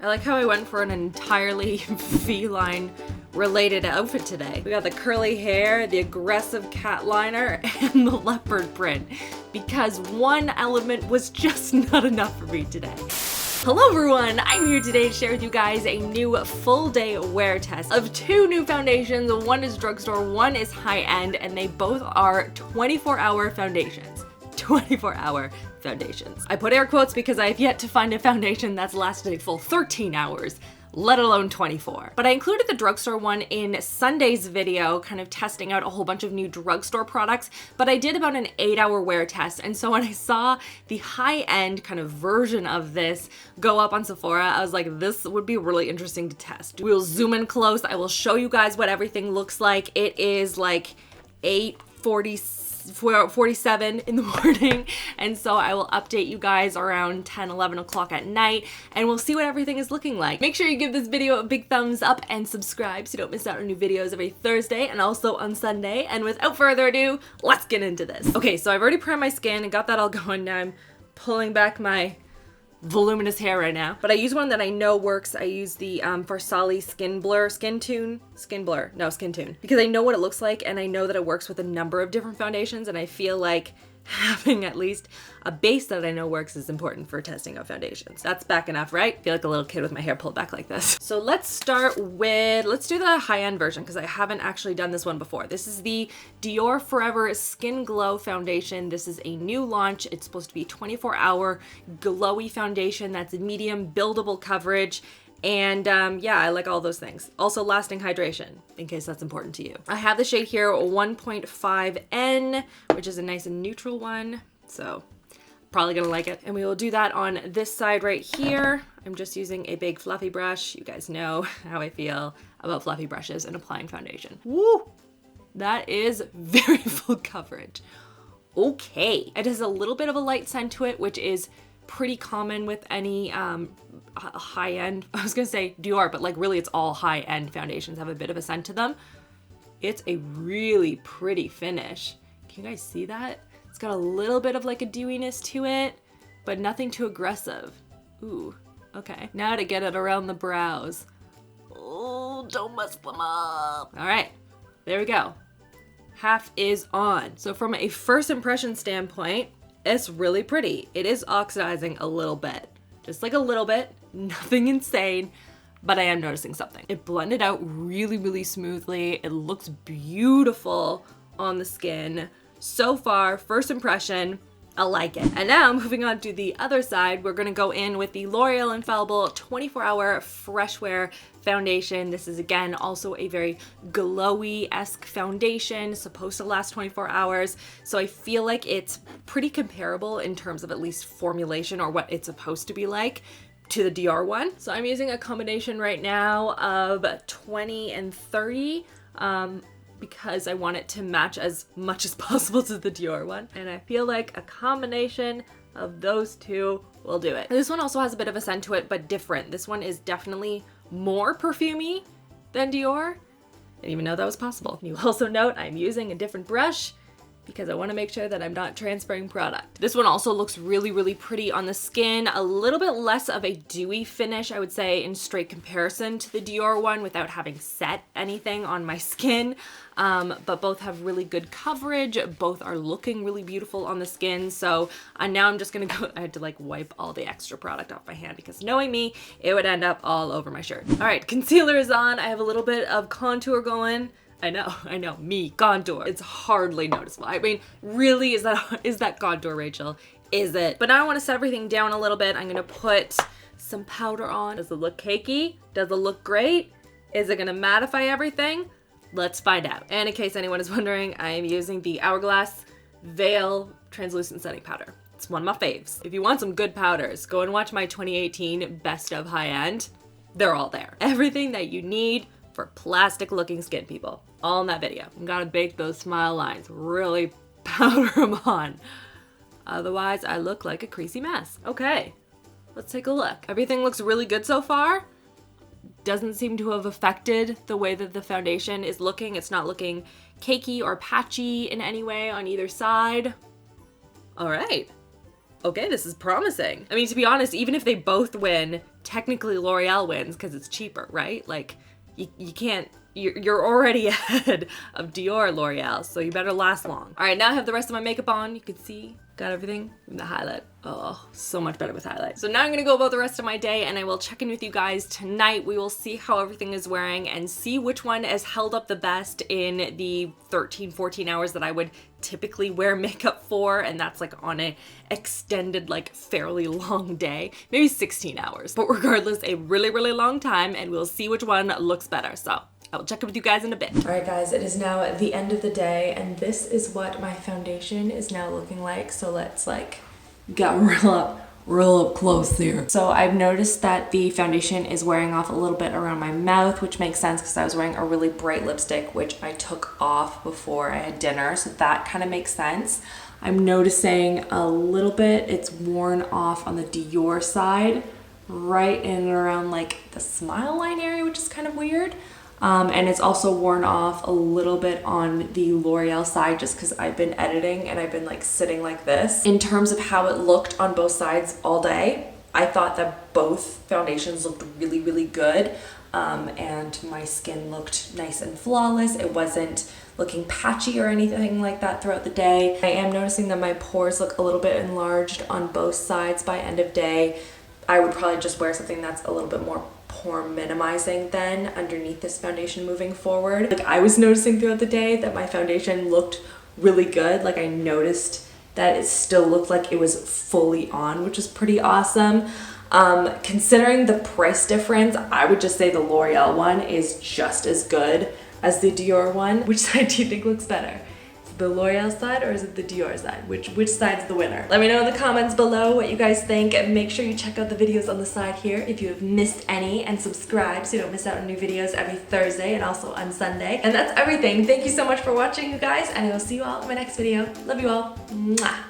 I like how I went for an entirely feline related outfit today. We got the curly hair, the aggressive cat liner, and the leopard print, because one element was just not enough for me today. Hello everyone, I'm here today to share with you guys a new full day wear test of two new foundations. One is drugstore, one is high-end, and they both are 24-hour foundations. 24-hour foundations. I put air quotes because I have yet to find a foundation that's lasted a full 13 hours, let alone 24. But I included the drugstore one in Sunday's video, kind of testing out a whole bunch of new drugstore products, but I did about an 8-hour wear test. And so when I saw the high-end kind of version of this go up on Sephora, I was like, this would be really interesting to test. We'll zoom in close. I will show you guys what everything looks like. It is like 8:47 in the morning, and so I will update you guys around 10-11 o'clock at night, and we'll see what everything is looking like. Make sure you give this video a big thumbs up and subscribe so you don't miss out on new videos every Thursday and also on Sunday. And without further ado, let's get into this. Okay, so I've already primed my skin and got that all going. Now I'm pulling back my voluminous hair right now, but I use one that I know works. I use the Farsali Skin Tune, because I know what it looks like and I know that it works with a number of different foundations, and I feel like having at least a base that I know works is important for testing out foundations. That's back enough, right? I feel like a little kid with my hair pulled back like this. So let's do the high-end version because I haven't actually done this one before. This is the DIOR Forever Skin Glow Foundation. This is a new launch. It's supposed to be 24-hour glowy foundation that's medium buildable coverage. And yeah, I like all those things. Also lasting hydration, in case that's important to you. I have the shade here, 1.5N, which is a nice and neutral one. So probably gonna like it. And we will do that on this side right here. I'm just using a big fluffy brush. You guys know how I feel about fluffy brushes and applying foundation. Woo! That is very full coverage. Okay. It has a little bit of a light scent to it, which is pretty common with any high-end, I was gonna say DIOR, but like really it's all high-end foundations have a bit of a scent to them. It's a really pretty finish. Can you guys see that? It's got a little bit of like a dewiness to it, but nothing too aggressive. Ooh, okay. Now to get it around the brows. Oh, don't mess them up. All right, there we go. Half is on. So from a first impression standpoint, it's really pretty. It is oxidizing a little bit, just like a little bit, nothing insane, but I am noticing something. It blended out really, really smoothly. It looks beautiful on the skin. So far, first impression, I like it. And now moving on to the other side, we're gonna go in with the L'Oreal Infallible 24-hour Fresh Wear Foundation. This is again also a very glowy-esque foundation, supposed to last 24 hours. So I feel like it's pretty comparable in terms of at least formulation or what it's supposed to be like to the DIOR one. So I'm using a combination right now of 20 and 30. Because I want it to match as much as possible to the DIOR one. And I feel like a combination of those two will do it. This one also has a bit of a scent to it, but different. This one is definitely more perfumey than DIOR. I didn't even know that was possible. You also note I'm using a different brush because I want to make sure that I'm not transferring product. This one also looks really, really pretty on the skin. A little bit less of a dewy finish, I would say, in straight comparison to the DIOR one without having set anything on my skin. But both have really good coverage. Both are looking really beautiful on the skin. So now I'm just gonna go, I had to like wipe all the extra product off my hand because knowing me, it would end up all over my shirt. All right, concealer is on. I have a little bit of contour going. I know, me, contour. It's hardly noticeable. I mean, really, is that contour, Rachel? Is it? But now I want to set everything down a little bit. I'm gonna put some powder on. Does it look cakey? Does it look great? Is it gonna mattify everything? Let's find out. And in case anyone is wondering, I am using the Hourglass Veil Translucent Setting Powder. It's one of my faves. If you want some good powders, go and watch my 2018 Best of High End. They're all there. Everything that you need for plastic looking skin, people. All in that video. You gotta bake those smile lines. Really powder them on. Otherwise, I look like a creasy mess. Okay, let's take a look. Everything looks really good so far. Doesn't seem to have affected the way that the foundation is looking. It's not looking cakey or patchy in any way on either side. All right. Okay, this is promising. I mean, to be honest, even if they both win technically L'Oreal wins because it's cheaper, right? Like, you can't, you're already ahead of DIOR L'Oreal, so you better last long. All right, now I have the rest of my makeup on. You can see, got everything. And the highlight, oh, so much better with highlight. So now I'm gonna go about the rest of my day, and I will check in with you guys tonight. We will see how everything is wearing and see which one has held up the best in the 13, 14 hours that I would typically wear makeup for, and that's like on a extended, like fairly long day, maybe 16 hours. But regardless, a really, really long time, and we'll see which one looks better. So I will check in with you guys in a bit. All right, guys, it is now the end of the day, and this is what my foundation is now looking like. So let's like get real up close here. So I've noticed that the foundation is wearing off a little bit around my mouth, which makes sense because I was wearing a really bright lipstick, which I took off before I had dinner. So that kind of makes sense. I'm noticing a little bit, it's worn off on the DIOR side, right in and around like the smile line area, which is kind of weird. And it's also worn off a little bit on the L'Oreal side just because I've been editing and I've been like sitting like this. In terms of how it looked on both sides all day, I thought that both foundations looked really, really good. And my skin looked nice and flawless. It wasn't looking patchy or anything like that throughout the day. I am noticing that my pores look a little bit enlarged on both sides by end of day. I would probably just wear something that's a little bit more pore minimizing then underneath this foundation moving forward. Like, I was noticing throughout the day that my foundation looked really good. Like, I noticed that it still looked like it was fully on, which is pretty awesome. Considering the price difference, I would just say the L'Oreal one is just as good as the DIOR one. Which side do you think looks better? The L'Oreal side, or is it the DIOR side? Which side's the winner? Let me know in the comments below what you guys think, and make sure you check out the videos on the side here if you have missed any, and subscribe so you don't miss out on new videos every Thursday and also on Sunday. And that's everything. Thank you so much for watching, you guys, and I will see you all in my next video. Love you all. Mwah.